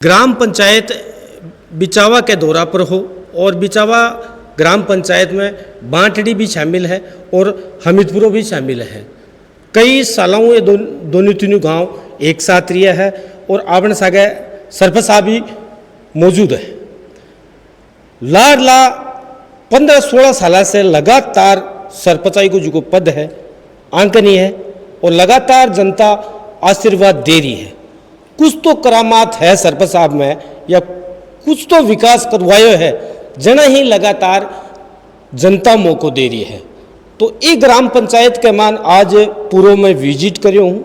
ग्राम पंचायत बिचावा के दौरा पर हो और बिचावा ग्राम पंचायत में बांटड़ी भी शामिल है और हमीदपुरो भी शामिल है। कई सालों ये दोनों तीनों गांव एक साथ रिया है और आपने सागे सरपंच साहब भी मौजूद है। लाडला 15-16 साल से लगातार सरपंचाई को जो पद है आंकनी है और लगातार जनता आशीर्वाद दे रही है। कुछ तो करामात है सरपंच साहब में या कुछ तो विकास करवायो है जना ही लगातार जनता मौको दे रही है। तो ये ग्राम पंचायत के मान आज पूर्व में विजिट करियो हूँ,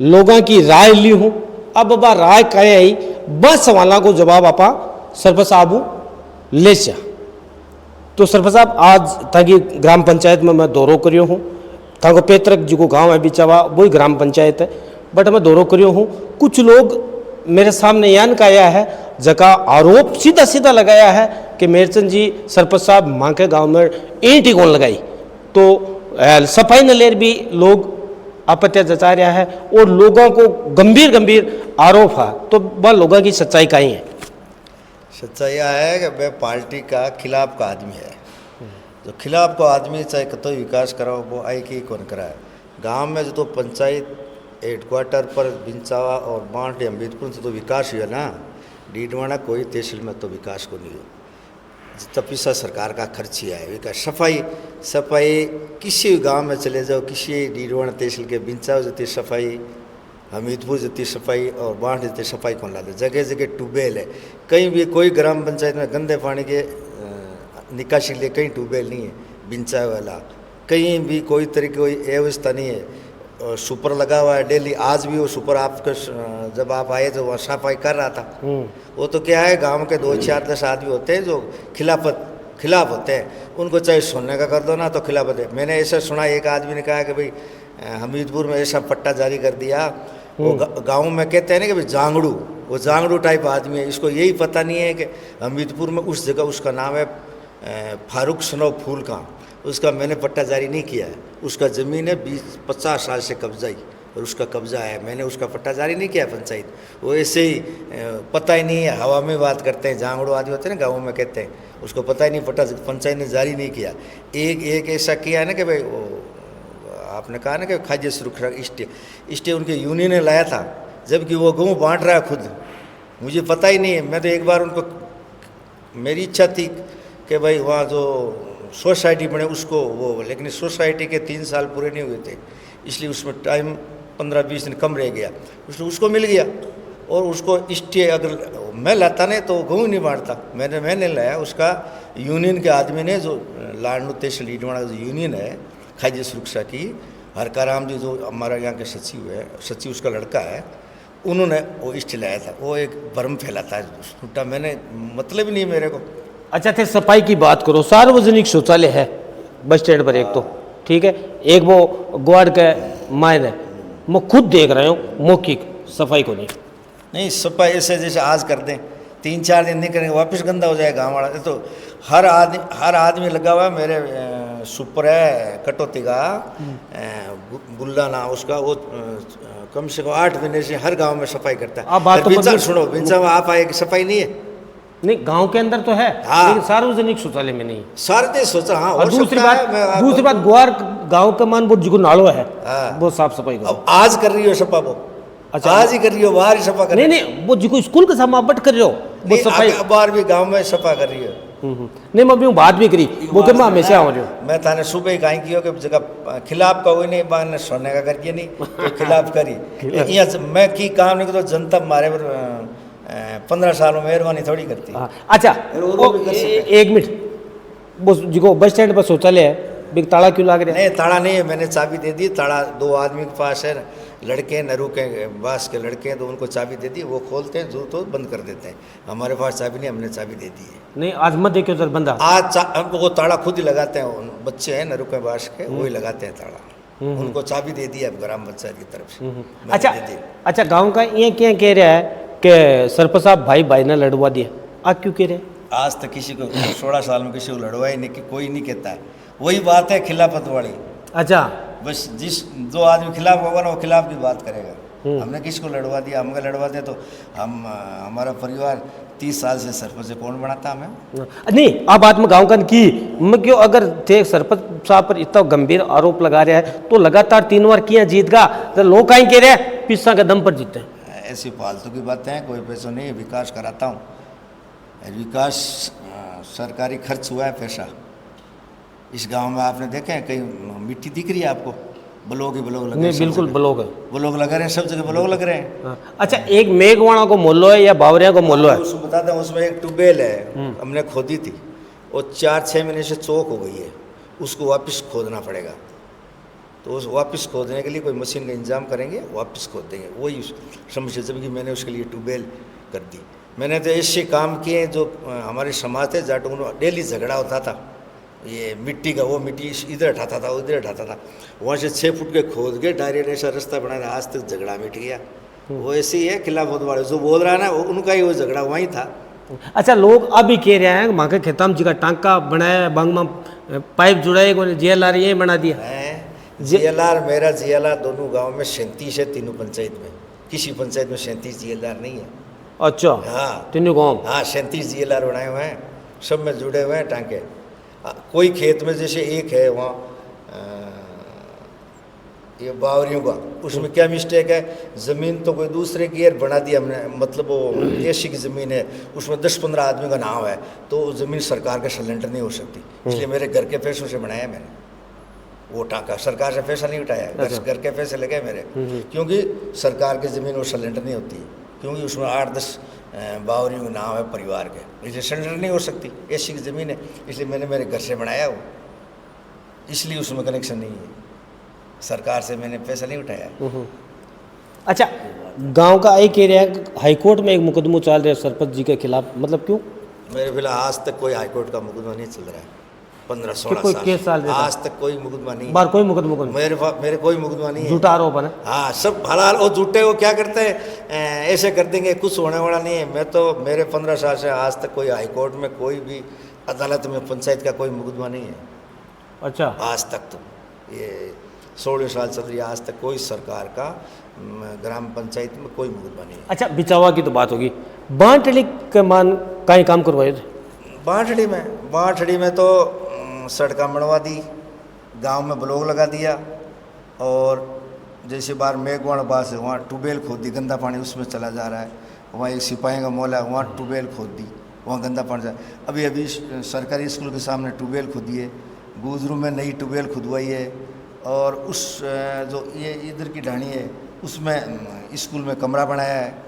लोगों की राय ली हूँ। अब बा राय कहे आई बस सवालों को जवाब आपा सरपंच साहब ले चा। तो सरपंच साहब आज ताकि ग्राम पंचायत में मैं दौरो करियो हूँ, ताको पेतरक जो गांव है बिचावा वही ग्राम पंचायत है, बट मैं दौरो करियो हूँ। कुछ लोग मेरे सामने यान का आया है जका आरोप सीधा सीधा लगाया है कि मेरचंद जी सरपंच साहब माँ के गाँव में ईंट ही कौन लगाई। तो सफाई न लेर भी लोग आपत्ति जता रहा है और लोगों को गंभीर गंभीर आरोप है। तो वह लोगों की सच्चाई का ही है। सच्चाई यह है कि वह पार्टी का खिलाफ का आदमी है। जो खिलाफ को आदमी चाहे कतो विकास कराओ वो आई की कौन कराए। गांव में जो तो पंचायत हेडक्वार्टर पर बिंचावा और बांट अम्बेडपुर से तो विकास हुआ ना, डीडवाना कोई तहसील में तो विकास को नहीं हो। जितना पैसा सरकार का खर्च ही है विकास सफाई किसी गांव में चले जाओ, किसी डीडवाना तहसील के बिंचावा जितनी सफाई, हमीदपुर जितनी सफाई और बांट जितनी सफाई कौन लाते। जगह जगह ट्यूबवेल है, कहीं भी कोई ग्राम पंचायत में गंदे पानी के निकासी के लिए कहीं ट्यूबवेल नहीं है बिंचा वाला, कहीं भी कोई तरीके कोई व्यवस्था नहीं है। सुपर लगा हुआ है डेली, आज भी वो सुपर आपके जब आप आए तो वहाँ सफाई कर रहा था। वो तो क्या है गांव के 2-4-10 आदमी होते हैं जो खिलाफ होते हैं, उनको चाहे सुनने का कर दो ना तो खिलाफत है। मैंने ऐसा सुना एक आदमी ने कहा कि भाई हमीदपुर में ऐसा पट्टा जारी कर दिया, वो गाँव में कहते हैं ना कि भाई जांगड़ू, वो जांगड़ू टाइप आदमी है। इसको यही पता नहीं है कि हमीदपुर में उस जगह उसका नाम है फारूक सनो फूल का, उसका मैंने पट्टा जारी नहीं किया है। उसका ज़मीन है 20-50 साल से कब्जा ही और उसका कब्जा है, मैंने उसका पट्टा जारी नहीं किया पंचायत। वो ऐसे ही पता ही नहीं है, हवा में बात करते हैं। जांगड़ो आदि होते हैं ना गाँव में कहते हैं, उसको पता ही नहीं पट्टा पंचायत ने जारी नहीं किया। एक ऐसा किया है ना कि भाई वो आपने कहा ना कि खाद्य सुरक्षा स्टे उनके यूनियन ने लाया था, जबकि वो गेहूँ बांट रहा है खुद। मुझे पता ही नहीं है। मैं तो एक बार उनको, मेरी इच्छा थी कि भाई वहाँ जो सोसाइटी बने उसको वो, लेकिन सोसाइटी के 3 साल पूरे नहीं हुए थे, इसलिए उसमें टाइम 15-20 दिन कम रह गया। उसको मिल गया और उसको स्टे अगर मैं लाता नहीं तो गेहूँ नहीं बांटता। मैंने लाया, उसका यूनियन के आदमी ने, जो लाडनू तहसील ईडवाड़ा जो यूनियन है खाद्य सुरक्षा की, हरकाराम जी जो हमारा यहाँ के सचिव है, सचिव उसका लड़का है, उन्होंने वो स्टे लाया था। वो एक भ्रम फैलाता है छूटा, मैंने मतलब ही नहीं मेरे को। अच्छा थे सफाई की बात करो, सार्वजनिक शौचालय है बस स्टैंड पर एक, तो ठीक है, एक वो ग्वाड़ के मायने मैं खुद देख रहा हूँ मौखिक सफाई को नहीं सफाई ऐसे जैसे आज कर दें, 3-4 दिन नहीं करेंगे वापस गंदा हो जाएगा गाँव वाला। तो हर आदमी लगा हुआ है। मेरे सुपर है कटौती का गुल्ला ना उसका, वो कम से कम 8 महीने से हर गांव में सफाई करता है। बात तो सुनो, बिंचा में आप आए कि सफाई नहीं है? नहीं, गांव के अंदर तो है, लेकिन सार्वजनिक शौचालय में नहीं। सारे सोचा हाँ। और दूसरी बात ग्वार गांव का मान वो जो नालो है वो साफ सफाई अब आज कर रही हो सफा वो। अच्छा, आज ही कर रही हो, बाहर ही सफा कर रही हो? नहीं वो जो स्कूल के सामने बट कर रहे हो वो सफाई, बाहर भी गांव में सफा कर रही है। नहीं मैं अभी बात भी करी वो कि मैं हमेशा आ रही हूँ। मैं थाने सुबह ही कहीं की कि जगह खिलाफ का हुई नहीं, बाहर ने सोने का करके नहीं तो खिलाफ करी। यहाँ मैं की काम नहीं तो जनता मारे 15 साल में मेहरबानी थोड़ी करती। अच्छा एक मिनट, वो जो बस स्टैंड पर शौचालय है बिग ताला क्यों लाग रहा है? नहीं ताला नहीं है, मैंने चाबी दे दी। ताला 2 आदमी के पास है, लड़के नरू के बास के लड़के हैं, तो उनको चाबी दे दी, वो खोलते हैं जो तो बंद कर देते हैं। हमारे पास चाबी नहीं, हमने चाबी दे दी है। नहीं आज मत देखियो सर बंदा, आज वो ताला खुद ही लगाते हैं, बच्चे हैं नरू के बास के, वही लगाते हैं ताला। उनको चाबी दे दी है ग्राम पंचायत की तरफ से। अच्छा गाँव का ये क्या कह रहा है कि सरपंच साहब भाई ने लड़वा दिया, आप क्यों कह रहे हैं? आज तक किसी को 16 साल में किसी को लड़वाई नहीं, कि कोई नहीं कहता है। वही बात है खिलाफत वाली। अच्छा, बस जो आदमी खिलाफ होगा ना वो खिलाफ की बात करेगा। हमने किसको लड़वा दिया? हमको लड़वा दिया तो हम हमारा परिवार 30 साल से सरपंच कौन बनाता हमें? नहीं, आप बात में गाँव का की मैं क्यों अगर थे सरपंच साहब पर इतना गंभीर आरोप लगा रहा है तो लगातार 3 बार किया जीत गा तो लोग कहीं कह रहे हैं पिस्सा के दम पर जीते हैं। ऐसी फालतू की बातें हैं, कोई पैसा नहीं, विकास कराता हूँ। विकास सरकारी खर्च हुआ है पैसा। इस गांव में आपने देखे हैं कहीं मिट्टी दिख रही है आपको? ब्लॉक ही ब्लॉक लगे, नहीं बिल्कुल ब्लॉक है, ब्लॉक लगा रहे हैं, सब जगह ब्लॉक लग रहे हैं। अच्छा, एक मेघवाणा को मोहल्लो है या बावरिया को मोहल्लो है? उसको बताता हूँ, उसमें एक ट्यूबवेल है, हमने खोदी थी, वो 4-6 महीने से चौक हो गई है, उसको वापस खोदना पड़ेगा। तो उस वापस खोदने के लिए कोई मशीन का इंतजाम करेंगे, वापस खोद देंगे। वही समस्या जबकि मैंने उसके लिए ट्यूबवेल कर दी। मैंने तो ऐसे काम किए जो हमारे समाज थे जाट, उन्होंने डेली झगड़ा होता था ये मिट्टी का, वो मिट्टी इधर हटाता था उधर हटाता था, वहाँ से 6 फुट के खोद के डायरेक्ट ऐसा रास्ता बनाया, आज तक झगड़ा मिट गया। वो ऐसे ही है खिलाफत वाले जो बोल रहा है ना, उनका ही वो झगड़ा वहीं था। अच्छा, लोग अभी कह रहे हैं वहाँ के खेताम जी का टांका बनाया, बांग में पाइप जुड़ाए, JLR ये बना दिया है। JLR मेरा JLR दोनों गांव में 37 है, तीनों पंचायत में, किसी पंचायत में 37 JLR नहीं है। अच्छा, हाँ तीनों गाँव, हाँ 37 JLR बनाए हुए हैं, सब में जुड़े हुए हैं टांके। कोई खेत में जैसे एक है वहाँ ये बावरियों का, उसमें क्या मिस्टेक है, ज़मीन तो कोई दूसरे की है, बना दी हमने, मतलब वो ऐसी की ज़मीन है, उसमें 10-15 आदमी का नाम है, तो ज़मीन सरकार का सिलेंडर नहीं हो सकती, इसलिए मेरे घर के पैसों से बनाया मैंने वो टांका। सरकार से पैसा नहीं उठाया, घर के पैसे लगे मेरे, क्योंकि सरकार की ज़मीन वो सिलेंडर नहीं होती, क्योंकि उसमें 8-10 बावरियों के नाम है परिवार के, इसलिए सिलेंडर नहीं हो सकती, ऐसी की ज़मीन है, इसलिए मैंने मेरे घर से बनाया वो, इसलिए उसमें कनेक्शन नहीं है, सरकार से मैंने पैसा नहीं उठाया। अच्छा, गांव का एक एरिया हाईकोर्ट में एक मुकदमा चल रहा है सरपंच जी के खिलाफ, मतलब क्यों? मेरे फिलहाल आज तक कोई हाईकोर्ट का मुकदमा नहीं चल रहा है, 15-16 कोई केस साल रहता? आज तक कोई मुकदमा नहीं, बार कोई मुकदमा मेरे कोई मुकदमा नहीं है। झूठा आरोप है ना? हाँ, सब हलाल। वो झूठे वो क्या करते हैं, ऐसे कर देंगे, कुछ होने वाला नहीं है। मैं तो मेरे 15 साल से आज तक कोई हाईकोर्ट में, कोई भी अदालत में, पंचायत का कोई मुकदमा नहीं है। अच्छा, आज तक तो ये 16 साल चल रही है, आज तक कोई सरकार का ग्राम पंचायत में कोई मुकदमा नहीं है। अच्छा, बिचावा की तो बात होगी, बांटड़ी के मान कहीं काम करवाए थे? बांटड़ी में तो सड़कें बनवा दी, गांव में ब्लॉक लगा दिया, और जैसे बार मेघवाण बास है वहाँ ट्यूबवेल खोद दी, गंदा पानी उसमें चला जा रहा है। वहाँ एक सिपाही का मॉल है, वहाँ ट्यूबवेल खोद दी, वहाँ गंदा पानी जा। अभी सरकारी स्कूल के सामने ट्यूबवेल खोदी है, गुजरू में नई ट्यूबवेल खुदवाई है, और उस जो ये इधर की ढाणी है उसमें स्कूल में कमरा बनाया है।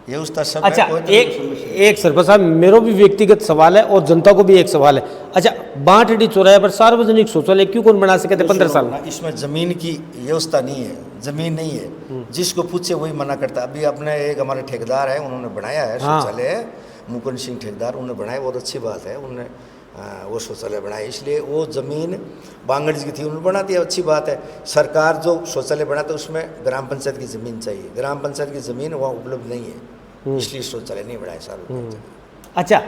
ये उसका सब अच्छा, है। एक सरपंच साहब, मेरा भी व्यक्तिगत सवाल है और जनता को भी एक सवाल है। अच्छा, बांटड़ी चौराहे पर सार्वजनिक शौचालय क्यों कौन बना सके थे 15 साल में? इसमें ज़मीन की व्यवस्था नहीं है, ज़मीन नहीं है, जिसको पूछे वही मना करता। अभी अपने एक हमारे ठेकेदार है, उन्होंने बनाया है शौचालय, मुकुंद सिंह ठेकेदार, उन्होंने बनाया, बहुत अच्छी बात है, उन्होंने वो शौचालय बनाया, इसलिए वो ज़मीन बांगड़ जी की थी, उन्होंने बना दिया, अच्छी बात है। सरकार जो शौचालय बनाता है उसमें ग्राम पंचायत की ज़मीन चाहिए, ग्राम पंचायत की ज़मीन वहाँ उपलब्ध नहीं है, इसलिए शौचालय नहीं बनाया सार्वजनिक। अच्छा,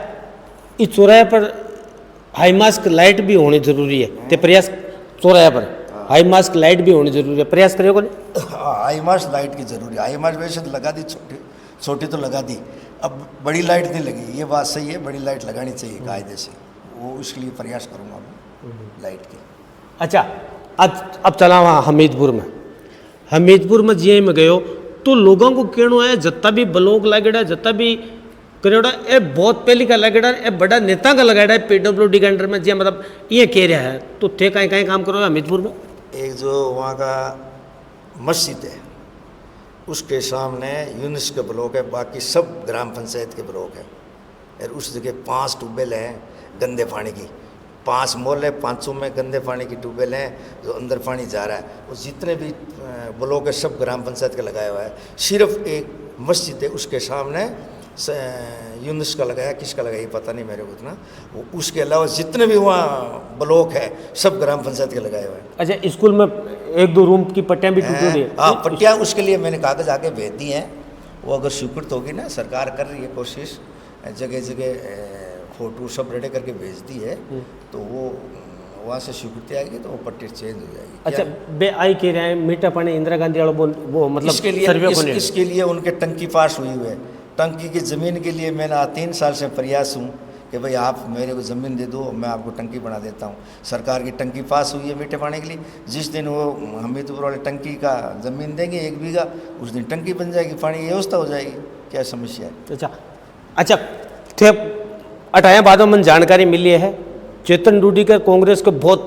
इस चौराहे पर हाई मास्क लाइट भी होनी जरूरी है, ते प्रयास चौराहे पर हाई मास्क लाइट भी होनी जरूरी है, प्रयास करेगा नहीं? हाई मास्क लाइट की जरूरी है, हाई मास्क वैसे तो लगा दी, छोटी तो लगा दी, अब बड़ी लाइट नहीं लगी, ये बात सही है, बड़ी लाइट लगानी चाहिए कायदे से, वो उसके लिए प्रयास करूँगा मैं लाइट की। अच्छा, अब चला वहाँ हमीदपुर में जी में गयो तो लोगों को कहना है जितना भी ब्लॉक लगेड़ा, जितना भी करेड़ा, ये बहुत पहले का लगेड़ा, ये बड़ा नेता का लगाड़ा है PWD के अंडर में, जी मतलब ये कह रहा है, तो थे कहीं काम करो हमीदपुर में? एक जो वहाँ का मस्जिद है उसके सामने यूनिस का ब्लॉक है, बाकी सब ग्राम पंचायत के ब्लॉक है, और उस जगह 5 ट्यूबवेल हैं गंदे पानी की, 5 मोहल्ले है, 5 में गंदे पानी की ट्यूबवेल हैं जो अंदर पानी जा रहा है। और जितने भी ब्लॉक है सब ग्राम पंचायत का लगाया हुआ है, सिर्फ एक मस्जिद है उसके सामने यूनिस का लगाया, किसका लगाया पता नहीं मेरे को इतना, उसके अलावा जितने भी वहाँ ब्लॉक है सब ग्राम पंचायत के लगाए हुए हैं। अच्छा, स्कूल में 1-2 रूम की पट्टियाँ भी टूटी हुई है? हाँ, पट्टियाँ उसके लिए मैंने कागज़ आके भेज दी हैं, वो अगर स्वीकृत होगी ना, सरकार कर रही है कोशिश, जगह जगह फ़ोटो सब रेडी करके भेज दी है, तो वो वहाँ से स्वीकृति आएगी तो वो पट्टी चेंज हो जाएगी। अच्छा बे आई कह रहे हैं मीठा पानी इंदिरा गांधी वाला वो मतलब सर्वे को नहीं इसके लिए उनके टंकी पास हुई है। टंकी की ज़मीन के लिए मैंने 3 साल से प्रयास हूँ कि भाई आप मेरे को ज़मीन दे दो, मैं आपको टंकी बना देता हूँ। सरकार की टंकी पास हुई है मीठे पानी के लिए। जिस दिन वो हमीरपुर वाले टंकी का ज़मीन देंगे 1 बीघा, उस दिन टंकी बन जाएगी, पानी की व्यवस्था हो जाएगी। क्या समस्या है? अच्छा थे अटाया बाद में जानकारी मिली है चेतन डूडीकर कांग्रेस के बहुत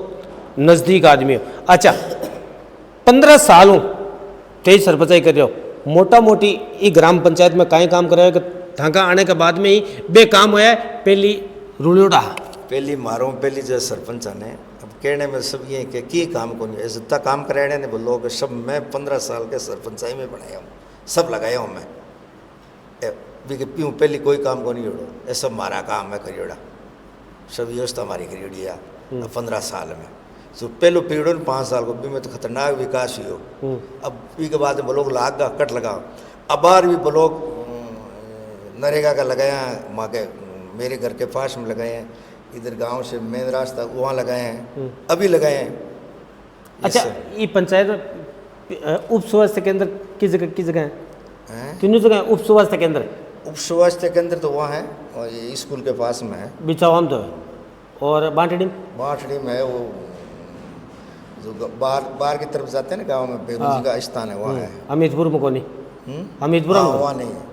नज़दीक आदमी हो। अच्छा 15 सालों तेज सरपंचाई कर रहे हो, मोटा मोटी ये ग्राम पंचायत में काई काम कर रहे हो कि थाका आने के बाद में ही बेकाम होया है? पहली रुलियोड़ा पहली मारो पहली जो सरपंच ने अब कहने में सब ये कि काम को नहीं जितना काम कराने ने बोलो कि सब मैं 15 साल के सरपंचाई में बनाया हूँ, सब लगाया हूँ मैं पीऊँ पहली कोई काम को नहीं जोड़ो, ये सब मारा काम मैं करियोड़ा, सब व्यवस्था हमारी करियोड़िया 15 साल में। तो पहलो पीरियड में 5 साल को भी में तो खतरनाक विकास हुई हो। अब पी के बाद में लोग लाग का कट लगाओ, अब बार भी ब्लॉक नरेगा का लगाया हैं, वहाँ के मेरे घर के पास में लगाए हैं, इधर गांव से मेन रास्ता वहाँ लगाए हैं, अभी लगाए हैं। अच्छा ये पंचायत उप स्वास्थ्य केंद्र किस जगह है? तीनों जगह उप स्वास्थ्य केंद्र? उप स्वास्थ्य केंद्र तो वहाँ है और ये स्कूल के पास में है, बिचावाम तो है, और बांटड़ी में है वो जो बाहर की तरफ जाते हैं ना गाँव में बेरोजी का स्थान है वहाँ है। हमीरपुर में कौन नहीं? हमीरपुर वहाँ नहीं है,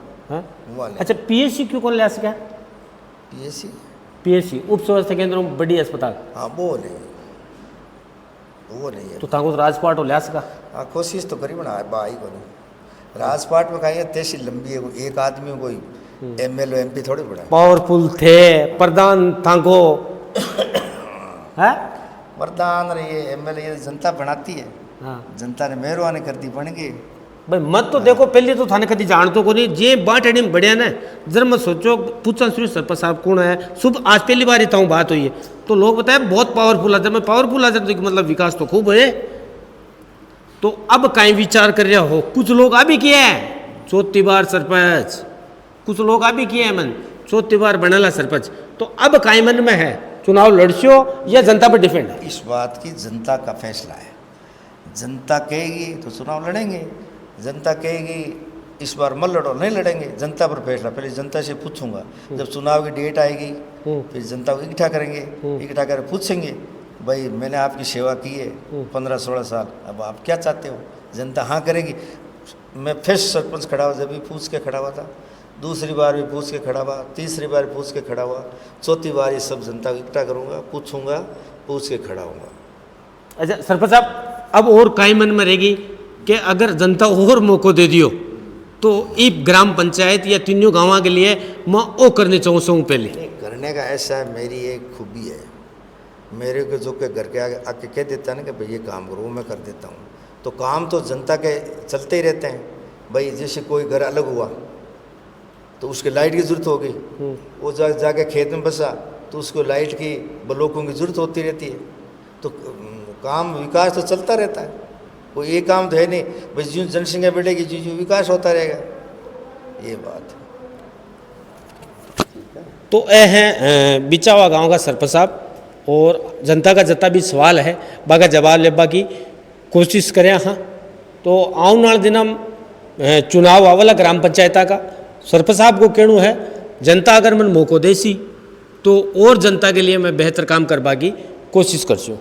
वहाँ नहीं। अच्छा पीएचसी क्यों कौन ले सका? पीएचसी उप स्वास्थ्य केंद्र में बड़ी अस्पताल? हाँ वो नहीं है। तो ताको राजपाट हो ले सका? हाँ कोशिश तो करी बना भाई को नहीं। राजपाट में कहीं तहसील लंबी है, एक आदमी कोई MLA MP थोड़ी बड़ा पावरफुल थे प्रधान थाको है प्रधान ये MLA जनता बनाती है। हाँ जनता ने मेहरबानी कर दी बन गई भाई। मत तो देखो पहले तो थाने कभी जान तो को नहीं जे बांटड़ी में बढ़िया ना जरा मत सोचो पूछा शुरू सरपंच साहब कौन है शुभ आज पहली बार इतना बात हुई है तो लोग बताए बहुत पावरफुल है। जब मैं पावरफुल आ जाता मतलब विकास तो खूब है। तो अब कहीं विचार कर रहे हो? कुछ लोग अभी किए हैं 4थी बार सरपंच, कुछ लोग अभी किए हैं मन 4थी बार बनेला सरपंच, तो अब कहीं मन में है चुनाव लड़सियो या जनता पर डिपेंड है? इस बात की जनता का फैसला है। जनता कहेगी तो चुनाव लड़ेंगे, जनता कहेगी इस बार मत लड़ो नहीं लड़ेंगे, जनता पर फैसला। पहले जनता से पूछूंगा, जब चुनाव की डेट आएगी फिर जनता को इकट्ठा करेंगे, इकट्ठा कर पूछेंगे भाई मैंने आपकी सेवा की है 15-16 साल, अब आप क्या चाहते हो? जनता हाँ करेगी। मैं फिर सरपंच खड़ा हुआ, जब भी पूछ के खड़ा हुआ था, दूसरी बार भी पूछ के खड़ा हुआ, तीसरी बार पूछ के खड़ा हुआ, 4थी बार ये सब जनता को इकट्ठा करूँगा, पूछूंगा, पूछ के खड़ा होऊंगा। अच्छा सरपंच साहब अब और कई मन में रहेगी कि अगर जनता और मौको दे दियो तो ये ग्राम पंचायत या तीनों गाँव के लिए मैं वो करने चाहूँ पहले करने का ऐसा है, मेरी एक खूबी है, मेरे को जो के घर के आके कह देता है ना कि भाई ये काम करो मैं कर देता हूँ। तो काम तो जनता के चलते ही रहते हैं भाई। जैसे कोई घर अलग हुआ तो उसके लाइट की ज़रूरत होगी, वो जाके खेत में बसा तो उसको लाइट की ब्लॉकों की ज़रूरत होती रहती है। तो काम विकास तो चलता रहता है, कोई एक काम तो है नहीं भाई जो जनसंख्या बढ़ेगी जो विकास होता रहेगा, ये बात। तो ये हैं बिचावा गांव का सरपंच साहब, और जनता का जितना भी सवाल है बाका जवाब लेबा की कोशिश करें। हाँ तो आने वाले दिन हम चुनाव आवला ग्राम पंचायत का, सरपंच साहब को कहना है जनता अगर मन मौको देसी तो और जनता के लिए मैं बेहतर काम करवा की कोशिश करसूँ।